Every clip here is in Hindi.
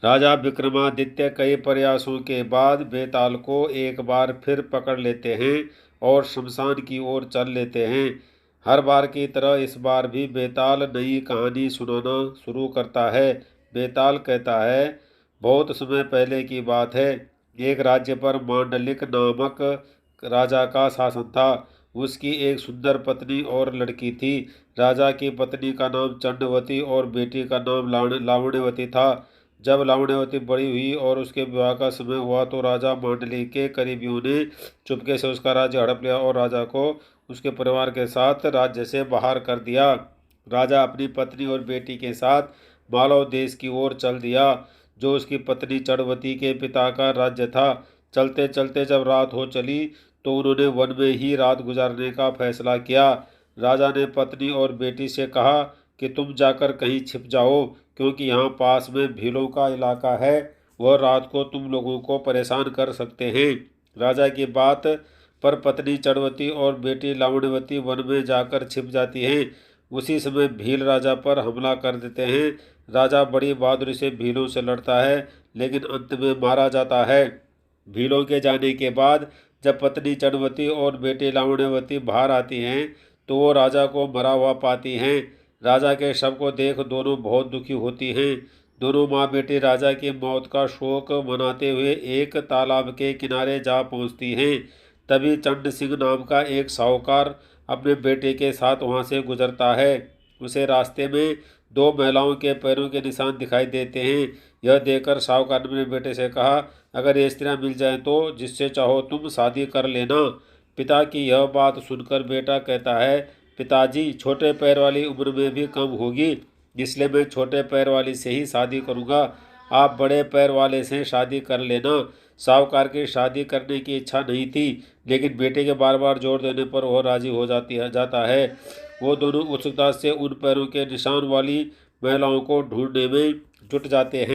राजा विक्रमादित्य कई प्रयासों के बाद बेताल को एक बार फिर पकड़ लेते हैं और शमशान की ओर चल लेते हैं। हर बार की तरह इस बार भी बेताल नई कहानी सुनाना शुरू करता है। बेताल कहता है, बहुत समय पहले की बात है। एक राज्य पर मांडलिक नामक राजा का शासन था। उसकी एक सुंदर पत्नी और लड़की थी। राजा की पत्नी का नाम चंडवती और बेटी का नाम लावण्यवती था। जब लावण्यवती बड़ी हुई और उसके विवाह का समय हुआ तो राजा मांडली के करीबियों ने चुपके से उसका राज्य हड़प लिया और राजा को उसके परिवार के साथ राज्य से बाहर कर दिया। राजा अपनी पत्नी और बेटी के साथ मालव देश की ओर चल दिया, जो उसकी पत्नी चंडवती के पिता का राज्य था। चलते चलते जब रात हो चली तो उन्होंने वन में ही रात गुजारने का फैसला किया। राजा ने पत्नी और बेटी से कहा कि तुम जाकर कहीं छिप जाओ, क्योंकि यहाँ पास में भीलों का इलाका है। वह रात को तुम लोगों को परेशान कर सकते हैं। राजा की बात पर पत्नी चंडवती और बेटी लावण्यवती वन में जाकर छिप जाती हैं। उसी समय भील राजा पर हमला कर देते हैं। राजा बड़ी बहादुरी से भीलों से लड़ता है, लेकिन अंत में मारा जाता है। भीलों के जाने के बाद जब पत्नी चंडवती और बेटी लावण्यवती बाहर आती हैं तो वो राजा को मरा हुआ पाती हैं। राजा के शव को देख दोनों बहुत दुखी होती हैं। दोनों माँ बेटी राजा की मौत का शोक मनाते हुए एक तालाब के किनारे जा पहुँचती हैं। तभी चंड सिंह नाम का एक साहूकार अपने बेटे के साथ वहाँ से गुजरता है। उसे रास्ते में दो महिलाओं के पैरों के निशान दिखाई देते हैं। यह देखकर साहूकार ने अपने बेटे से कहा, अगर ये स्त्रियाँ मिल जाएं तो जिससे चाहो तुम शादी कर लेना। पिता की यह बात सुनकर बेटा कहता है, पिताजी छोटे पैर वाली उम्र में भी कम होगी, इसलिए मैं छोटे पैर वाली से ही शादी करूँगा। आप बड़े पैर वाले से शादी कर लेना। साहूकार की शादी करने की इच्छा नहीं थी, लेकिन बेटे के बार बार जोर देने पर वह राजी हो जाता है। वो दोनों उत्सुकता से उन पैरों के निशान वाली महिलाओं को ढूंढने में जुट जाते हैं।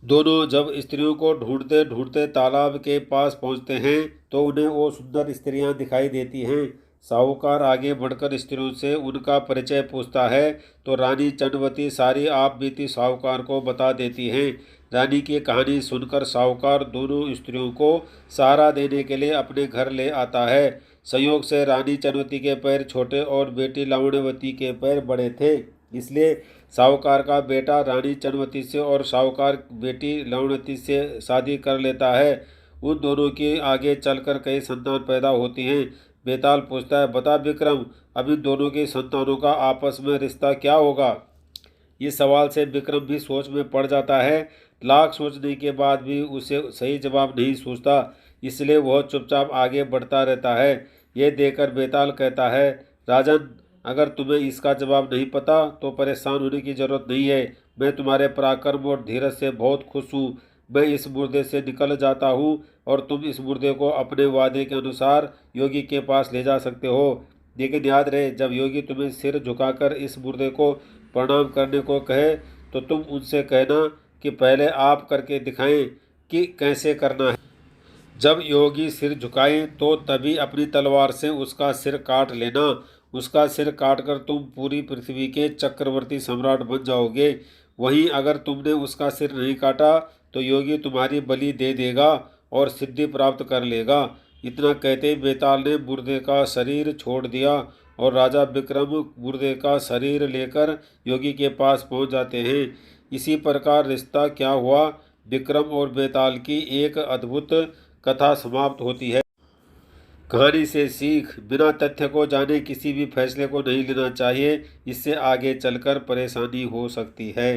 दोनों जब स्त्रियों को ढूंढते ढूंढते तालाब के पास पहुंचते हैं तो उन्हें वो सुंदर स्त्रियां दिखाई देती हैं। साहूकार आगे बढ़कर स्त्रियों से उनका परिचय पूछता है तो रानी चंडवती सारी आप बीती साहूकार को बता देती हैं। रानी की कहानी सुनकर साहूकार दोनों स्त्रियों को सहारा देने के लिए अपने घर ले आता है। संयोग से रानी चंडवती के पैर छोटे और बेटी लावण्यवती के पैर बड़े थे, इसलिए साहूकार का बेटा रानी चंडवती से और साहूकार बेटी लावण्यवती से शादी कर लेता है। उन दोनों की आगे चलकर कई संतान पैदा होती हैं। बेताल पूछता है, बता विक्रम, अब इन दोनों की संतानों का आपस में रिश्ता क्या होगा? इस सवाल से विक्रम भी सोच में पड़ जाता है। लाख सोचने के बाद भी उसे सही जवाब नहीं सूझता, इसलिए वह चुपचाप आगे बढ़ता रहता है। यह देखकर बेताल कहता है, राजन, अगर तुम्हें इसका जवाब नहीं पता तो परेशान होने की जरूरत नहीं है। मैं तुम्हारे पराक्रम और धीरज से बहुत खुश हूँ। मैं इस मुर्दे से निकल जाता हूँ और तुम इस मुर्दे को अपने वादे के अनुसार योगी के पास ले जा सकते हो। लेकिन याद रहे, जब योगी तुम्हें सिर झुकाकर इस मुर्दे को प्रणाम करने को कहे तो तुम उनसे कहना कि पहले आप करके दिखाएं कि कैसे करना है। जब योगी सिर झुकाए तो तभी अपनी तलवार से उसका सिर काट लेना। उसका सिर काटकर तुम पूरी पृथ्वी के चक्रवर्ती सम्राट बन जाओगे। वहीं अगर तुमने उसका सिर नहीं काटा तो योगी तुम्हारी बलि दे देगा और सिद्धि प्राप्त कर लेगा। इतना कहते ही बेताल ने मुर्दे का शरीर छोड़ दिया और राजा विक्रम मुर्दे का शरीर लेकर योगी के पास पहुंच जाते हैं। इसी प्रकार रिश्ता क्या हुआ विक्रम और बेताल की एक अद्भुत कथा समाप्त होती है। कहानी से सीख, बिना तथ्य को जाने किसी भी फैसले को नहीं लेना चाहिए, इससे आगे चलकर परेशानी हो सकती है।